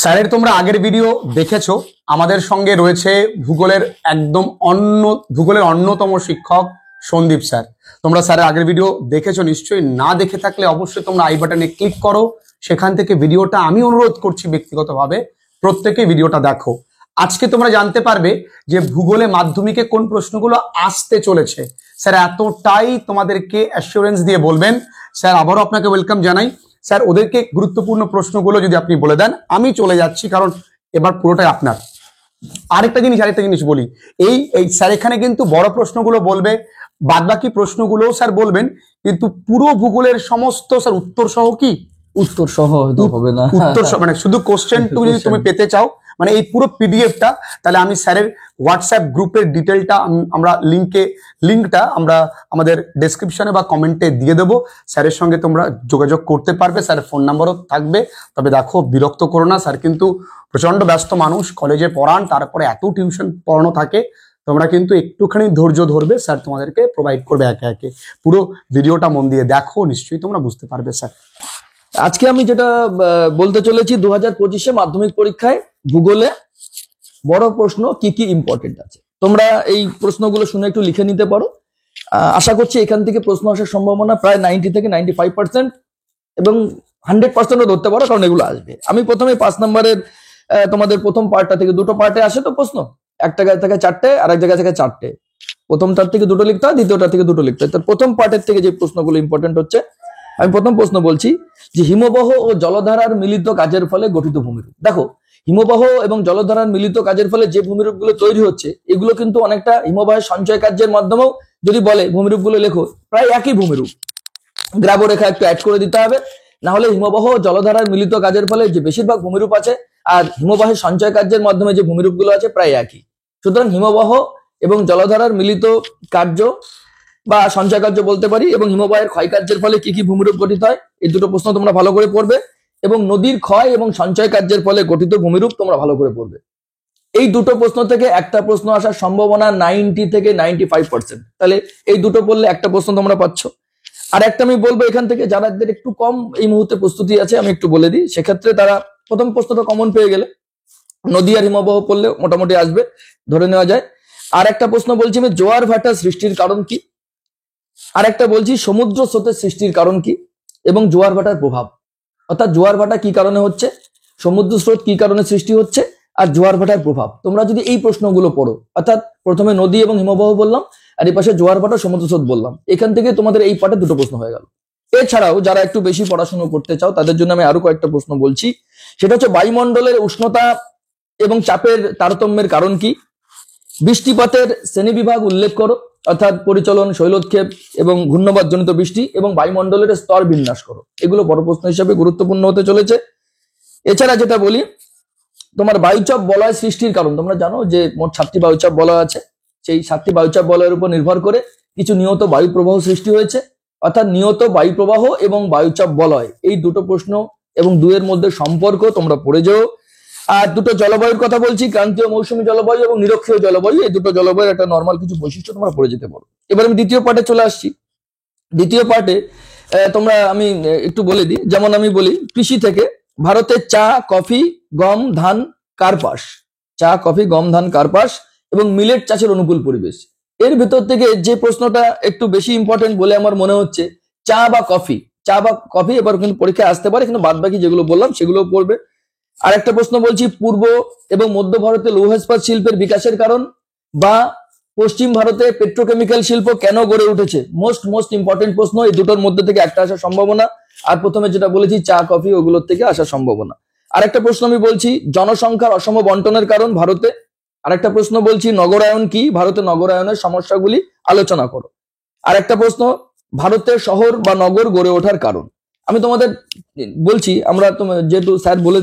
স্যারের তোমরা আগের ভিডিও দেখেছো। আমাদের সঙ্গে রয়েছে ভূগোলের ভূগোলের অন্যতম শিক্ষক সন্দীপ স্যার। তোমরা স্যারের আগের ভিডিও দেখেছো নিশ্চয়ই, না দেখে থাকলে অবশ্যই তোমরা আই বাটনে ক্লিক করো, সেখান থেকে ভিডিওটা আমি অনুরোধ করছি ব্যক্তিগতভাবে প্রত্যেকে ভিডিওটা দেখো। আজকে তোমরা জানতে পারবে যে ভূগোলে মাধ্যমিকে কোন প্রশ্নগুলো আসতে চলেছে। স্যার এতটাই তোমাদেরকে অ্যাসুরেন্স দিয়ে বলবেন। স্যার আবারও আপনাকে ওয়েলকাম জানাই। স্যার ওদেরকে গুরুত্বপূর্ণ প্রশ্নগুলো যদি আপনি বলে দেন, আমি চলে যাচ্ছি, কারণ এবার পুরোটাই আপনার। আরেকটা জিনিস বলি, এই স্যার এখানে কিন্তু বড় প্রশ্নগুলো বলবে, বাদবাকি প্রশ্নগুলোও স্যার বলবেন, কিন্তু পুরো ভূগোলের সমস্ত স্যার উত্তর সহ কি উত্তর সহ হবে না, উত্তর সহ মানে শুধু কোশ্চেনটুকু যদি তুমি পেতে চাও, মানে এই পুরো পিডিএফটা, তাহলে আমি স্যারের হোয়াটসঅ্যাপ গ্রুপের ডিটেলটা আমরা লিঙ্কটা আমরা আমাদের ডেসক্রিপশনে বা কমেন্টে দিয়ে দেবো। স্যারের সঙ্গে তোমরা যোগাযোগ করতে পারবে, স্যারের ফোন নাম্বারও থাকবে। তবে দেখো, বিরক্ত করো না, স্যার কিন্তু প্রচন্ড ব্যস্ত মানুষ, কলেজে পড়ান, তারপরে এত টিউশন পড়ানো থাকে। তোমরা কিন্তু একটুখানি ধৈর্য ধরবে, স্যার তোমাদেরকে প্রোভাইড করবে একে একে। পুরো ভিডিওটা মন দিয়ে দেখো, নিশ্চয়ই তোমরা বুঝতে পারবে। স্যার আজকে আমি যেটা বলতে চলেছি, 2025-এ মাধ্যমিক পরীক্ষায় ভূগোলে বড় প্রশ্ন কি কি ইম্পর্টেন্ট আছে, তোমরা এই প্রশ্নগুলো শুনে একটু লিখে নিতে পারো। আশা করছি এখান থেকে প্রশ্ন আসার সম্ভাবনা প্রায় 90 থেকে 95% এবং 100%ও ধরতে পারো, কারণ এগুলো আসবে। আমি প্রথমে 5 নম্বরের তোমাদের প্রথম পার্টটা থেকে, দুটো পার্টে আসে তো প্রশ্ন, এক জায়গা থেকে 4টে, আর এক জায়গা থেকে 4টে। প্রথমটার থেকে 2টো লিখতে হয়, দ্বিতীয়টার থেকে 2টো লিখতে হয়। তো প্রথম পার্টের থেকে যে প্রশ্নগুলো ইম্পর্টেন্ট হচ্ছে, আমি প্রথম প্রশ্ন বলছি যে হিমবাহ ও জলধারার মিলিত কাজের ফলে গঠিত ভূমিরূপ। দেখো, হিমবাহ এবং জলধারার মিলিত কাজের ফলে যে ভূমিরূপগুলো তৈরি হচ্ছে, এগুলো কিন্তু অনেকটা হিমবাহের সঞ্চয় কার্যের মাধ্যমেও যদি বলে ভূমিরূপগুলো লেখো, প্রায় একই ভূমিরূপ। গ্রাবরেখা একটু অ্যাড করে দিতে হবে, না হলে হিমবাহ ও জলধারার মিলিত কাজের ফলে যে বেশিরভাগ ভূমিরূপ আছে আর হিমবাহের সঞ্চয় কার্যের মাধ্যমে যে ভূমিরূপগুলো আছে প্রায় একই। সুতরাং হিমবাহ এবং জলধারার মিলিত কার্য বা সঞ্চয় কার্য বলতে পারি, এবং হিমবাহের ক্ষয় কার্যের ফলে কি কি ভূমিরূপ গঠিত হয়, এই দুটো প্রশ্ন তোমরা ভালো করে পড়বে। এবং নদীর ক্ষয় এবং সঞ্চয় কার্যের ফলে গঠিত ভূমিরূপ তোমরা ভালো করে পড়বে। এই দুটো প্রশ্ন থেকে একটা প্রশ্ন আসার সম্ভাবনা 90 থেকে 95%। তাহলে এই দুটো পড়লে একটা প্রশ্ন তোমরা পাচ্ছ। আর একটা আমি বলবো, এখান থেকে যাদের একটু কম এই মুহূর্তে প্রস্তুতি আছে, আমি একটু বলে দিই, সেক্ষেত্রে তারা প্রথম প্রশ্নটা কমন পেয়ে গেলে নদী আর হিমবাহ পড়লে মোটামুটি আসবে, ধরে নেওয়া যায়। আর একটা প্রশ্ন বলছি আমি, জোয়ার ভাটা সৃষ্টির কারণ কি। আর একটা বলছি সমুদ্র স্রোতের সৃষ্টির কারণ কি এবং জোয়ার ভাটার প্রভাব, অর্থাৎ জোয়ার ভাটা কি কারণে হচ্ছে, সমুদ্র স্রোত কি কারণে সৃষ্টি হচ্ছে, আর জোয়ার ভাটার প্রভাব। তোমরা যদি এই প্রশ্নগুলো পড়ো, অর্থাৎ প্রথমে নদী এবং হিমবাহ বললাম, আর এই পাশে জোয়ার ভাটা সমুদ্র স্রোত বললাম, এখান থেকে তোমাদের এই পার্টে দুটো প্রশ্ন হয়ে গেল। এছাড়াও যারা একটু বেশি পড়াশোনা করতে চাও, তাদের জন্য আমি আরো কয়েকটা প্রশ্ন বলছি। সেটা হচ্ছে বায়ুমণ্ডলের উষ্ণতা এবং চাপের তারতম্যের কারণ কি, বৃষ্টিপাতের শ্রেণীবিভাগ উল্লেখ করো, অর্থাৎ পরিচলন, শৈলোৎক্ষেপ এবং ঘূর্ণবাদ জনিত বৃষ্টি, এবং বায়ুমণ্ডলের স্তর বিন্যাস করো। এগুলো বড় প্রশ্ন হিসেবে গুরুত্বপূর্ণ হতে চলেছে। এছাড়া যেটা বলি, তোমার বায়ুচাপ বলয় সৃষ্টির কারণ। তোমরা জানো যে মোট 7টি বায়ুচাপ বলয় আছে। সেই 7টি বায়ুচাপ বলয়ের উপর নির্ভর করে কিছু নিয়ত বায়ু প্রবাহ সৃষ্টি হয়েছে, অর্থাৎ নিয়ত বায়ু প্রবাহ এবং বায়ুচাপ বলয়, এই দুটো প্রশ্ন এবং দুয়ের মধ্যে সম্পর্ক তোমরা পড়ে যাও। আর দুটো জলবায়ুর কথা বলছি, ক্রান্তীয় মৌসুমী জলবায়ু এবং নিরক্ষীয় জলবায়ু। এই দুটো জলবায়ুর একটা নর্মাল কিছু বৈশিষ্ট্য তোমরা পড়ে যেতে পারো। এবার আমি দ্বিতীয় পার্টে চলে আসছি। দ্বিতীয় পার্টে তোমরা আমি একটু বলে দিই, যেমন আমি বলি কৃষি থেকে, ভারতের চা, কফি, গম, ধান, কার্পাস, চা, কফি, গম, ধান, কার্পাস এবং মিলেট চাষের অনুকূল পরিবেশ। এর ভেতর থেকে যে প্রশ্নটা একটু বেশি ইম্পর্টেন্ট বলে আমার মনে হচ্ছে, চা বা কফি। চা বা কফি এবার কিন্তু পরীক্ষায় আসতে পারে, কিন্তু বাদ বাকি যেগুলো বললাম সেগুলো পড়বে। আর একটা প্রশ্ন বলছি, পূর্ব এবং মধ্য ভারতে লৌহ ইস্পাত শিল্পের বিকাশের কারণ, বা পশ্চিম ভারতে পেট্রোকেমিক্যাল শিল্প কেন গড়ে উঠেছে। মোস্ট ইম্পর্টেন্ট প্রশ্ন, এই দুটোর মধ্যে থেকে একটা আসার সম্ভাবনা। আর প্রথমে যেটা বলেছি চা, কফি, ওগুলোর থেকে আসার সম্ভাবনা। আরেকটা প্রশ্ন আমি বলছি, জনসংখ্যার অসম বন্টনের কারণ ভারতে। আরেকটা প্রশ্ন বলছি, নগরায়ন কি, ভারতে নগরায়নের সমস্যাগুলি আলোচনা করো। আরেকটা প্রশ্ন, ভারতের শহর বা নগর গড়ে ওঠার কারণ। আমি তোমাদের বলছি, আমরা যেহেতু স্যার বলে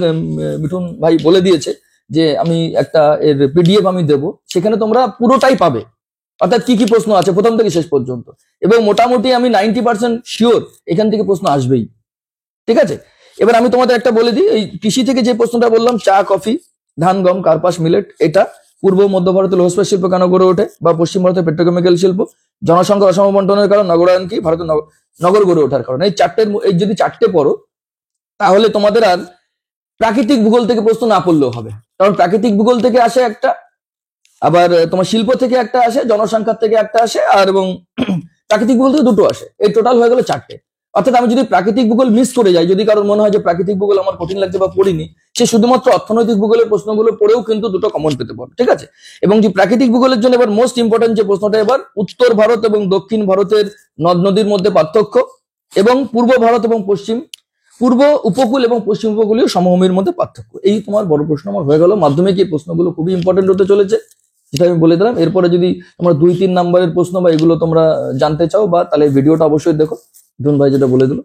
মিঠুন ভাই বলে দিয়েছে যে আমি একটা এর পিডিএফ আমি দেবো, সেখানে তোমরা পুরোটাই পাবে, অর্থাৎ কি কি প্রশ্ন আছে প্রথম থেকে শেষ পর্যন্ত। এবং মোটামুটি আমি 90% শিওর এখান থেকে প্রশ্ন আসবেই, ঠিক আছে। এবার আমি তোমাদের একটা বলে দিই, এই কৃষি থেকে যে প্রশ্নটা বললাম, চা, কফি, ধান, গম, কার্পাস, মিলেট, এটা পূর্ব মধ্য ভারতে লৌহ ইস্পাত শিল্প কেন গড়ে ওঠে, বা পশ্চিম ভারতে পেট্রোকেমিক্যাল শিল্প, জনসংখ্যার অসম বন্টনের কারণ, নগরায়ন কি, ভারতের নগর গড়ে ওঠার কারণ। এই যদি চারটে পড়ো, তাহলে তোমাদের আর প্রাকৃতিক ভূগোল থেকে প্রশ্ন না পড়লেও হবে, কারণ প্রাকৃতিক ভূগোল থেকে আসে একটা, আবার তোমার শিল্প থেকে একটা আসে, জনসংখ্যা থেকে একটা আসে, আর এবং প্রাকৃতিক ভূগোল থেকে দুটো আসে। এই টোটাল হয়ে গেল 4টে। অর্থাৎ আমি যদি প্রাকৃতিক ভূগোল মিস করে যাই, যদি কারোর মনে হয় যে প্রাকৃতিক ভূগোল আমার কঠিন লাগছে বা পড়িনি, সে শুধুমাত্র অর্থনৈতিক ভূগোলের প্রশ্নগুলো পড়েও কিন্তু দুটো কমন পেতে পারে, ঠিক আছে। এবং যে প্রাকৃতিক ভূগোলের জন্য এবার মোস্ট ইম্পর্টেন্ট যে প্রশ্নটা, এবার উত্তর ভারত এবং দক্ষিণ ভারতের নদ নদীর মধ্যে পার্থক্য, এবং পূর্ব ভারত এবং পূর্ব উপকূল এবং পশ্চিম উপকূলীয় সমভূমির মধ্যে পার্থক্য। এই তোমার বড় প্রশ্ন আমার হয়ে গেল। মাধ্যমিক এই প্রশ্নগুলো খুবই ইম্পর্টেন্ট হতে চলেছে, যেটা আমি বলে দিলাম। এরপরে যদি তোমরা 2-3 নাম্বারের প্রশ্ন বা এগুলো তোমরা জানতে চাও, বা তাহলে ভিডিওটা অবশ্যই দেখো, জুন ভাই যেটা বলে দিল।